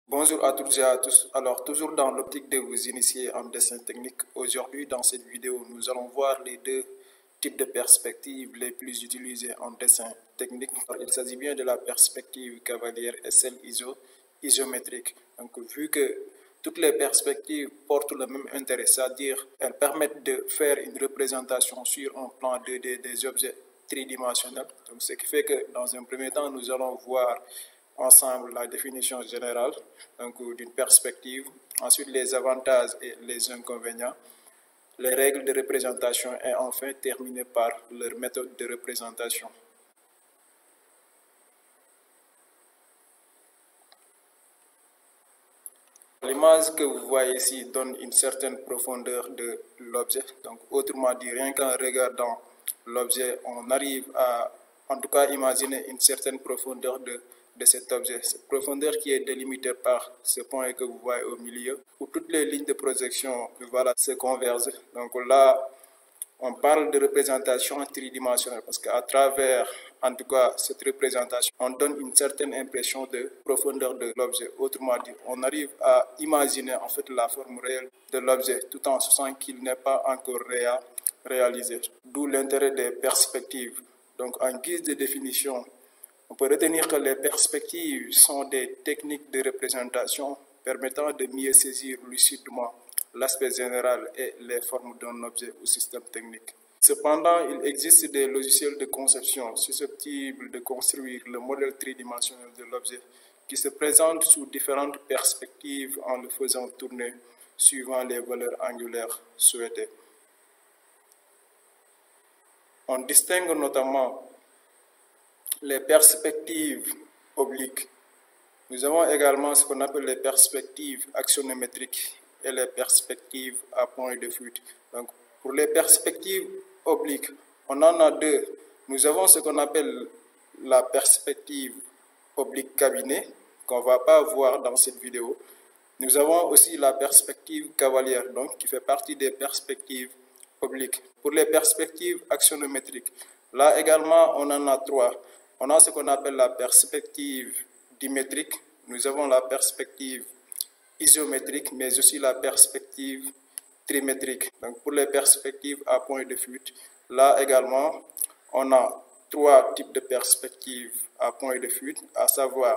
Bonjour à toutes et à tous. Alors, toujours dans l'optique de vous initier en dessin technique, aujourd'hui dans cette vidéo, nous allons voir les deux types de perspectives les plus utilisées en dessin technique. Il s'agit bien de la perspective cavalière et celle isométrique. Donc, vu que toutes les perspectives portent le même intérêt, c'est-à-dire elles permettent de faire une représentation sur un plan 2D des objets tridimensionnels. Donc, ce qui fait que dans un premier temps, nous allons voir ensemble la définition générale d'une perspective, ensuite les avantages et les inconvénients, les règles de représentation et enfin terminer par leur méthode de représentation. L'image que vous voyez ici donne une certaine profondeur de l'objet. Donc, autrement dit, rien qu'en regardant l'objet, on arrive à, en tout cas, imaginer une certaine profondeur de cet objet. Cette profondeur qui est délimitée par ce point que vous voyez au milieu, où toutes les lignes de projection se convergent. Donc là, on parle de représentation tridimensionnelle parce qu'à travers, en tout cas, cette représentation, on donne une certaine impression de profondeur de l'objet. Autrement dit, on arrive à imaginer en fait la forme réelle de l'objet tout en sachant qu'il n'est pas encore réalisé. D'où l'intérêt des perspectives. Donc, en guise de définition, on peut retenir que les perspectives sont des techniques de représentation permettant de mieux saisir lucidement l'aspect général et les formes d'un objet ou système technique. Cependant, il existe des logiciels de conception susceptibles de construire le modèle tridimensionnel de l'objet qui se présente sous différentes perspectives en le faisant tourner suivant les valeurs angulaires souhaitées. On distingue notamment les perspectives obliques. Nous avons également ce qu'on appelle les perspectives axonométriques et les perspectives à point de fuite. Donc, pour les perspectives obliques, on en a deux. Nous avons ce qu'on appelle la perspective oblique cabinet, qu'on ne va pas voir dans cette vidéo. Nous avons aussi la perspective cavalière, donc qui fait partie des perspectives obliques. Pour les perspectives axonométriques, là également, on en a trois. On a ce qu'on appelle la perspective dimétrique, nous avons la perspective isométrique, mais aussi la perspective trimétrique. Donc pour les perspectives à point de fuite, là également, on a trois types de perspectives à point de fuite, à savoir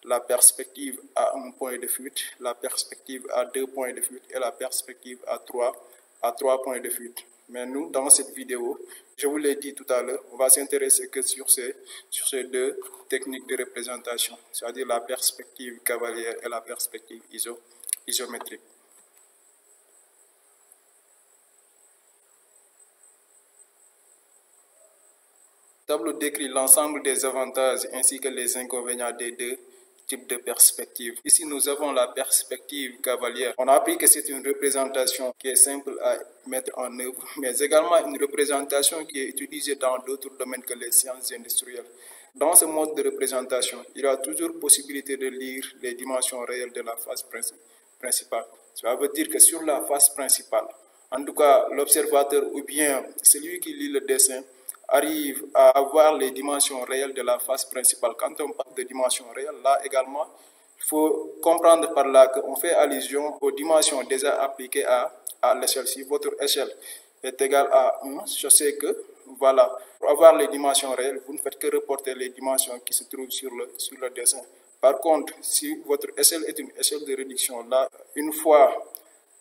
la perspective à un point de fuite, la perspective à deux points de fuite et la perspective à trois points de fuite. Mais nous, dans cette vidéo, je vous l'ai dit tout à l'heure, on va s'intéresser que sur ces deux techniques de représentation, c'est-à-dire la perspective cavalière et la perspective isométrique. Le tableau décrit l'ensemble des avantages ainsi que les inconvénients des deux types de perspectives. Ici, nous avons la perspective cavalière. On a appris que c'est une représentation qui est simple à mettre en œuvre, mais également une représentation qui est utilisée dans d'autres domaines que les sciences industrielles. Dans ce mode de représentation, il y a toujours possibilité de lire les dimensions réelles de la face principale. Cela veut dire que sur la face principale, en tout cas, l'observateur ou bien celui qui lit le dessin arrive à avoir les dimensions réelles de la face principale. Quand on parle de dimensions réelles, là également, il faut comprendre par là qu'on fait allusion aux dimensions déjà appliquées à l'échelle. Si votre échelle est égale à 1, je sais que, voilà, pour avoir les dimensions réelles, vous ne faites que reporter les dimensions qui se trouvent sur le dessin. Par contre, si votre échelle est une échelle de réduction, là, une fois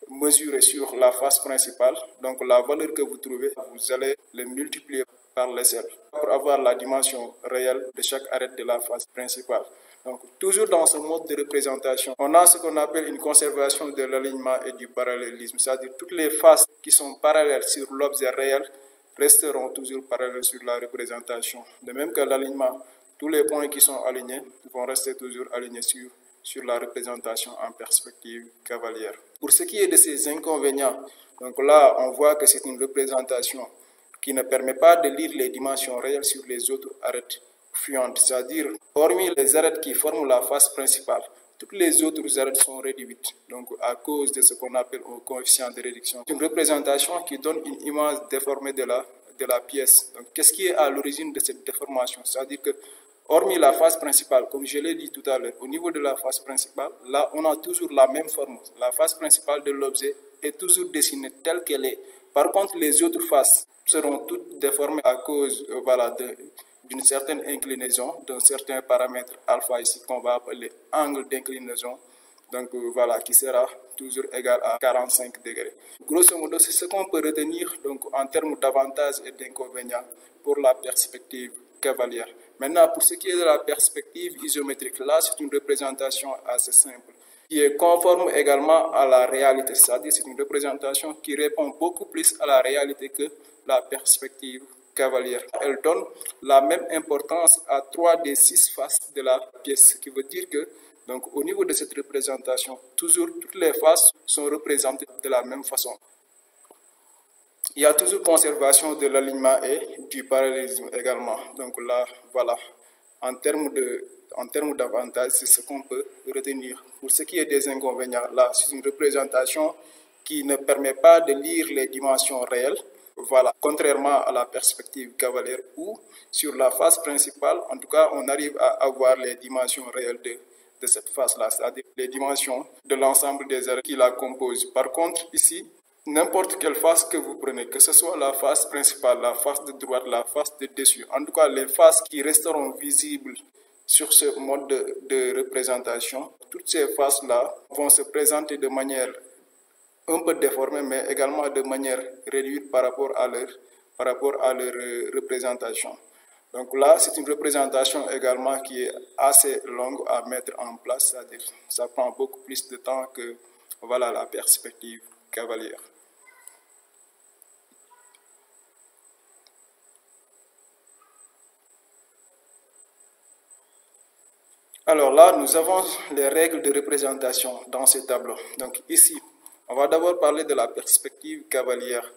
mesurée sur la face principale, donc la valeur que vous trouvez, vous allez le multiplier par l'échelle pour avoir la dimension réelle de chaque arête de la face principale. Donc, toujours dans ce mode de représentation, on a ce qu'on appelle une conservation de l'alignement et du parallélisme, c'est-à-dire toutes les faces qui sont parallèles sur l'objet réel resteront toujours parallèles sur la représentation. De même que l'alignement, tous les points qui sont alignés vont rester toujours alignés sur la représentation en perspective cavalière. Pour ce qui est de ces inconvénients, donc là, on voit que c'est une représentation qui ne permet pas de lire les dimensions réelles sur les autres arêtes fuyantes, c'est-à-dire, hormis les arêtes qui forment la face principale, toutes les autres arêtes sont réduites, donc à cause de ce qu'on appelle un coefficient de réduction. C'est une représentation qui donne une image déformée de la pièce. Donc, qu'est-ce qui est à l'origine de cette déformation? C'est-à-dire que Hormis la face principale, comme je l'ai dit tout à l'heure, au niveau de la face principale, là, on a toujours la même forme. La face principale de l'objet est toujours dessinée telle qu'elle est. Par contre, les autres faces seront toutes déformées à cause d'une certaine inclinaison, d'un certain paramètre alpha ici qu'on va appeler angle d'inclinaison. Donc voilà, qui sera toujours égal à 45 degrés. Grosso modo, c'est ce qu'on peut retenir donc, en termes d'avantages et d'inconvénients pour la perspective cavalière. Maintenant, pour ce qui est de la perspective isométrique, là, c'est une représentation assez simple, qui est conforme également à la réalité, c'est-à-dire c'est une représentation qui répond beaucoup plus à la réalité que la perspective cavalière. Elle donne la même importance à 3 des 6 faces de la pièce, ce qui veut dire que donc, au niveau de cette représentation, toujours toutes les faces sont représentées de la même façon. Il y a toujours conservation de l'alignement et du parallélisme également. Donc là, voilà, en termes d'avantages, c'est ce qu'on peut retenir. Pour ce qui est des inconvénients, là, c'est une représentation qui ne permet pas de lire les dimensions réelles. Voilà, contrairement à la perspective cavalière où, sur la face principale, en tout cas, on arrive à avoir les dimensions réelles de cette face-là, c'est-à-dire les dimensions de l'ensemble des arêtes qui la composent. Par contre, ici, n'importe quelle face que vous prenez, que ce soit la face principale, la face de droite, la face de dessus, en tout cas les faces qui resteront visibles sur ce mode de représentation, toutes ces faces-là vont se présenter de manière un peu déformée, mais également de manière réduite par rapport à leur représentation. Donc là, c'est une représentation également qui est assez longue à mettre en place, c'est-à-dire ça prend beaucoup plus de temps que voilà, la perspective cavalière. Alors là, nous avons les règles de représentation dans ce tableau. Donc ici, on va d'abord parler de la perspective cavalière.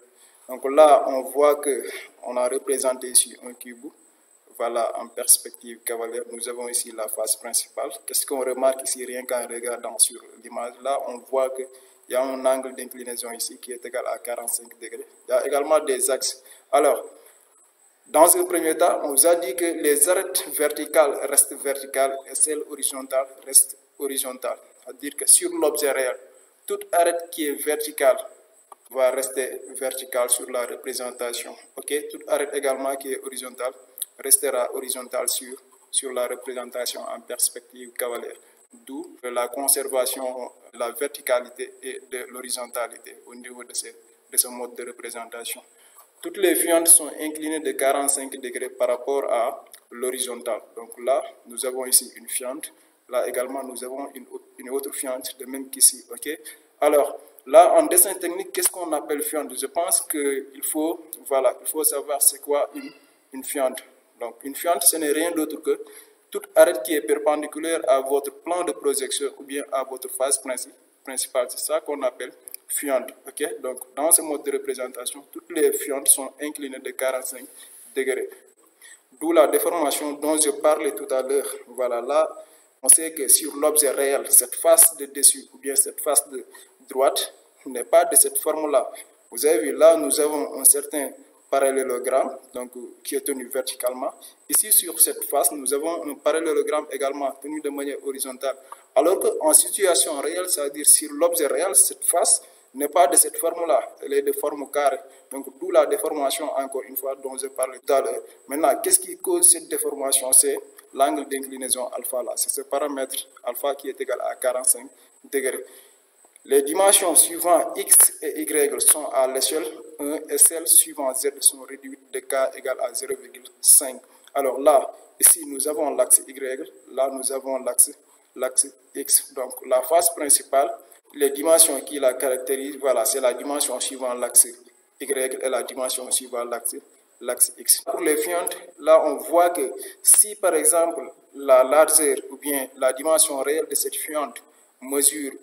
Donc là, on voit qu'on a représenté ici un cube. Voilà, en perspective cavalière, nous avons ici la face principale. Qu'est-ce qu'on remarque ici, rien qu'en regardant sur l'image là, on voit qu'il y a un angle d'inclinaison ici qui est égal à 45 degrés. Il y a également des axes. Alors, dans un premier temps, on vous a dit que les arêtes verticales restent verticales et celles horizontales restent horizontales. C'est-à-dire que sur l'objet réel, toute arête qui est verticale va rester verticale sur la représentation. Okay? Toute arête également qui est horizontale restera horizontale sur la représentation en perspective cavalière. D'où la conservation de la verticalité et de l'horizontalité au niveau de ce mode de représentation. Toutes les fientes sont inclinées de 45 degrés par rapport à l'horizontale. Donc là, nous avons ici une fiente. Là également, nous avons une autre fiente, de même qu'ici. Okay? Alors, là, en dessin technique, qu'est-ce qu'on appelle fiente? Je pense qu'il faut savoir c'est quoi une fiente. Donc, une fiente, ce n'est rien d'autre que toute arête qui est perpendiculaire à votre plan de projection ou bien à votre face principale. C'est ça qu'on appelle fiente. Okay? Donc, dans ce mode de représentation, toutes les fientes sont inclinées de 45 degrés. D'où la déformation dont je parlais tout à l'heure. Voilà, là, on sait que sur l'objet réel, cette face de dessus ou bien cette face de droite n'est pas de cette forme-là. Vous avez vu, là, nous avons un certain parallélogramme donc, qui est tenu verticalement. Ici, sur cette face, nous avons un parallélogramme également tenu de manière horizontale. Alors qu'en situation réelle, c'est-à-dire sur l'objet réel, cette face n'est pas de cette forme-là, elle est de forme carrée. Donc, d'où la déformation, encore une fois, dont je parlais tout à l'heure. Maintenant, qu'est-ce qui cause cette déformation? C'est l'angle d'inclinaison alpha là. C'est ce paramètre alpha qui est égal à 45 degrés. Les dimensions suivant x et y sont à l'échelle 1 et celles suivant z sont réduites de k égale à 0,5. Alors là, ici, nous avons l'axe y, là, nous avons l'axe x. Donc, la face principale, les dimensions qui la caractérisent, voilà, c'est la dimension suivant l'axe y et la dimension suivant l'axe x. Pour les fientes, là, on voit que si, par exemple, la largeur ou bien la dimension réelle de cette fiente mesure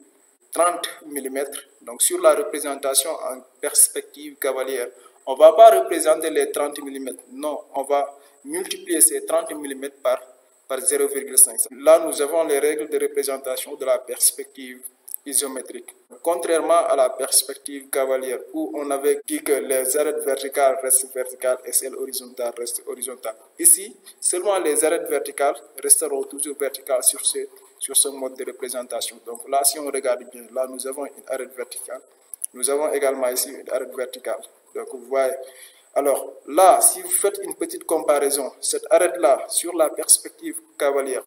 30 mm, donc sur la représentation en perspective cavalière, on ne va pas représenter les 30 mm, non, on va multiplier ces 30 mm par 0,5. Là, nous avons les règles de représentation de la perspective isométrique. Contrairement à la perspective cavalière où on avait dit que les arêtes verticales restent verticales et celles horizontales restent horizontales. Ici, seulement les arêtes verticales resteront toujours verticales sur ce mode de représentation. Donc là, si on regarde bien, là nous avons une arête verticale. Nous avons également ici une arête verticale. Donc vous voyez. Alors là, si vous faites une petite comparaison, cette arête-là sur la perspective cavalière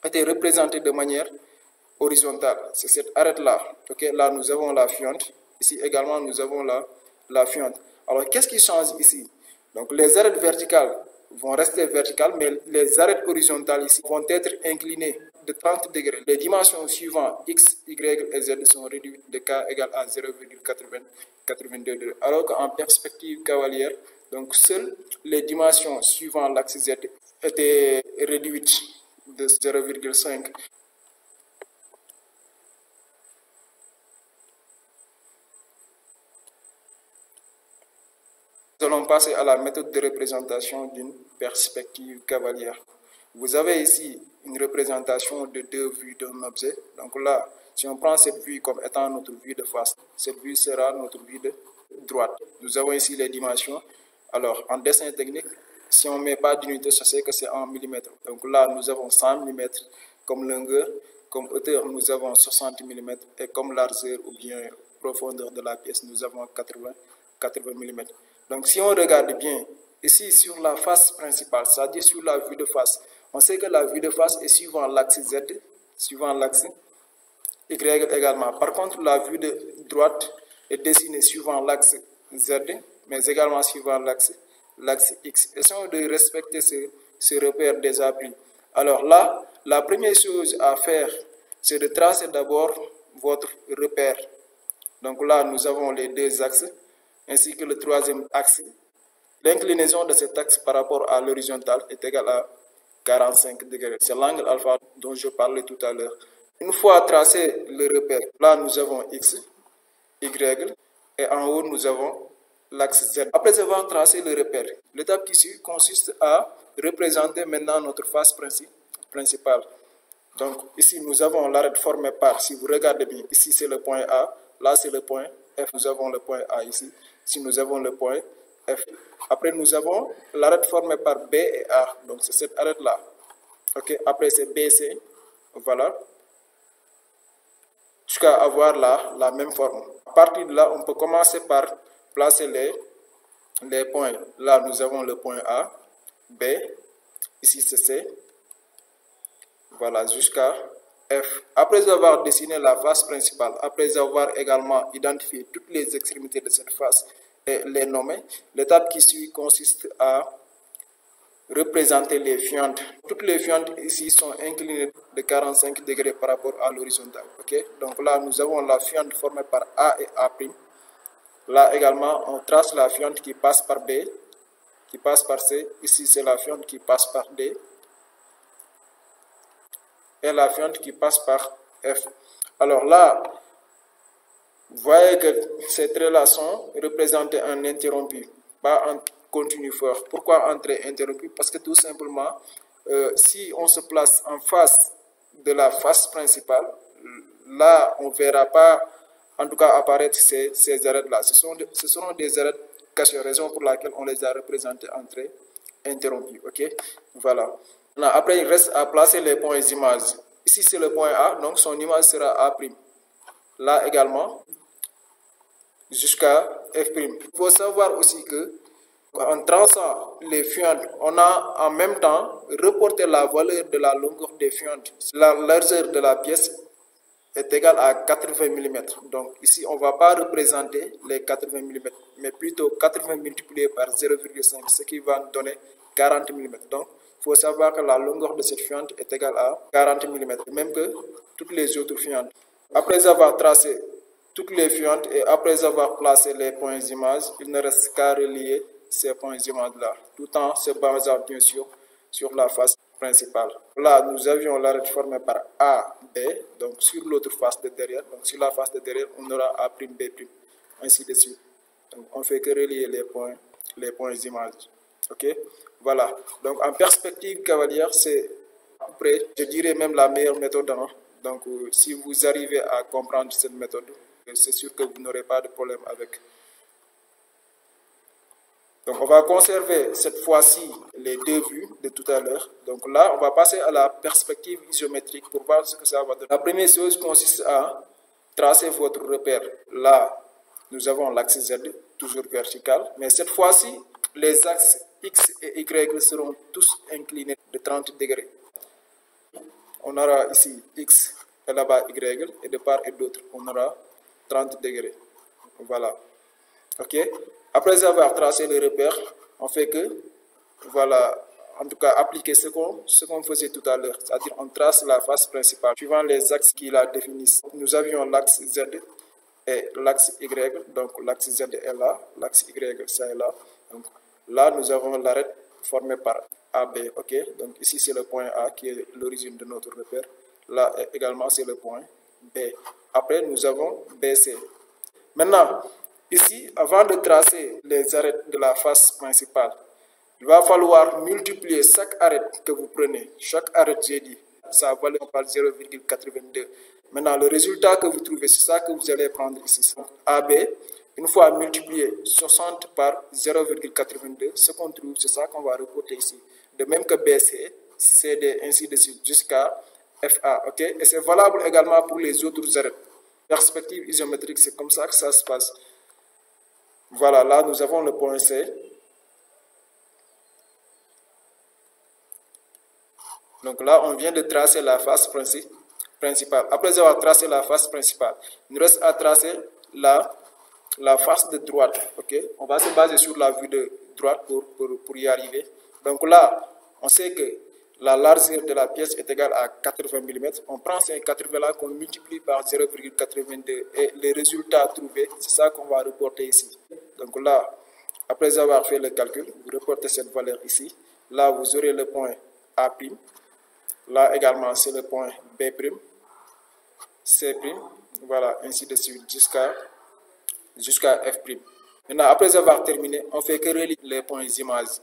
était représentée de manière horizontale. C'est cette arête-là. Okay? Là, nous avons la fiente. Ici également, nous avons la fiente. Alors, qu'est-ce qui change ici? Donc, les arêtes verticales vont rester verticales, mais les arêtes horizontales ici vont être inclinées de 30 degrés. Les dimensions suivantes, x, y et z, sont réduites de k égale à 0,82 degrés. Alors qu'en perspective cavalière, donc seules les dimensions suivant l'axe z étaient réduites de 0,5. Nous allons passer à la méthode de représentation d'une perspective cavalière. Vous avez ici une représentation de deux vues d'un objet. Donc là, si on prend cette vue comme étant notre vue de face, cette vue sera notre vue de droite. Nous avons ici les dimensions. Alors, en dessin technique, si on ne met pas d'unité, je sais que c'est en millimètres. Donc là, nous avons 100 mm comme longueur, comme hauteur, nous avons 60 mm et comme largeur ou bien profondeur de la pièce, nous avons 80 mm. Donc, si on regarde bien, ici sur la face principale, c'est-à-dire sur la vue de face, on sait que la vue de face est suivant l'axe Z, suivant l'axe Y également. Par contre, la vue de droite est dessinée suivant l'axe Z, mais également suivant l'axe X. Essayons de respecter ce repère déjà pris. Alors là, la première chose à faire, c'est de tracer d'abord votre repère. Donc là, nous avons les deux axes, ainsi que le troisième axe. L'inclinaison de cet axe par rapport à l'horizontale est égale à 45 degrés. C'est l'angle alpha dont je parlais tout à l'heure. Une fois tracé le repère, là nous avons X, Y, et en haut nous avons l'axe Z. Après avoir tracé le repère, l'étape qui suit consiste à représenter maintenant notre face principale. Donc ici nous avons l'arête formée par, si vous regardez bien, ici c'est le point A, là c'est le point F, nous avons le point A ici, ici nous avons le point F. Après nous avons l'arête formée par B et A, donc c'est cette arête là. Ok, après c'est BC, voilà, jusqu'à avoir la même forme. À partir de là, on peut commencer par placer les points. Là nous avons le point A, B, ici c'est C, voilà, jusqu'à F. Après avoir dessiné la face principale, après avoir également identifié toutes les extrémités de cette face et les nommer, l'étape qui suit consiste à représenter les fientes. Toutes les fientes ici sont inclinées de 45 degrés par rapport à l'horizontale. Okay? Donc là, nous avons la fiente formée par A et A'. Là également, on trace la fiente qui passe par B, qui passe par C. Ici, c'est la fiente qui passe par D. Et la fiente qui passe par F. Alors là, vous voyez que ces traits-là sont représentés en interrompu, pas en continu fort. Pourquoi en trait interrompu? Parce que tout simplement, si on se place en face de la face principale, là, on ne verra pas, en tout cas, apparaître ces arêtes-là. Ce seront des arêtes cachées, raison pour laquelle on les a représentés en trait interrompu. Ok, voilà. Après, il reste à placer les points images. Ici, c'est le point A, donc son image sera A'. Là également, jusqu'à F'. Il faut savoir aussi que en traçant les fientes, on a en même temps reporté la valeur de la longueur des fientes. La largeur de la pièce est égale à 80 mm. Donc ici, on ne va pas représenter les 80 mm, mais plutôt 80 multiplié par 0,5, ce qui va nous donner 40 mm. Donc, il faut savoir que la longueur de cette fiente est égale à 40 mm, même que toutes les autres fientes. Après avoir tracé toutes les fientes et après avoir placé les points images, il ne reste qu'à relier ces points images-là, tout en se basant bien sûr sur la face principale. Là, nous avions l'arête formée par A, B, donc sur l'autre face de derrière. Donc sur la face de derrière, on aura A', B', ainsi de suite. Donc on ne fait que relier les points images. Ok, voilà. Donc en perspective cavalière, c'est après, je dirais même la meilleure méthode Donc, si vous arrivez à comprendre cette méthode, c'est sûr que vous n'aurez pas de problème avec. Donc, on va conserver cette fois-ci les deux vues de tout à l'heure. Donc là, on va passer à la perspective isométrique pour voir ce que ça va donner. La première chose consiste à tracer votre repère. Là, nous avons l'axe Z, toujours vertical. Mais cette fois-ci, les axes X et Y seront tous inclinés de 30 degrés. On aura ici X et là-bas Y, et de part et d'autre, on aura 30 degrés. Voilà. OK? Après avoir tracé le repère, on fait que, voilà, en tout cas, appliquer ce qu'on faisait tout à l'heure. C'est-à-dire, on trace la face principale, suivant les axes qui la définissent. Nous avions l'axe Z et l'axe Y. Donc, l'axe Z est là, l'axe Y, ça est là. Donc, là, nous avons l'arête formée par AB. OK? Donc, ici, c'est le point A qui est l'origine de notre repère. Là, également, c'est le point B. Après, nous avons BC. Maintenant, ici, avant de tracer les arêtes de la face principale, il va falloir multiplier chaque arête que vous prenez. Chaque arête, j'ai dit, ça valeur par 0,82. Maintenant, le résultat que vous trouvez, c'est ça que vous allez prendre ici. Donc, AB, une fois multiplié 60 par 0,82, ce qu'on trouve, c'est ça qu'on va reporter ici. De même que BC, CD, ainsi de suite, jusqu'à FA. OK? Et c'est valable également pour les autres arêtes. Perspective isométrique, c'est comme ça que ça se passe. Voilà, là, nous avons le point C. Donc là, on vient de tracer la face principale. Après avoir tracé la face principale, il nous reste à tracer la face de droite. Okay? On va se baser sur la vue de droite pour y arriver. Donc là, on sait que la largeur de la pièce est égale à 80 mm. On prend ces 80 là qu'on multiplie par 0,82 et les résultats trouvés, c'est ça qu'on va reporter ici. Donc là, après avoir fait le calcul, vous reportez cette valeur ici. Là, vous aurez le point A'. Là également, c'est le point B', C', voilà, ainsi de suite jusqu'à F'. Maintenant, après avoir terminé, on fait que relier les points images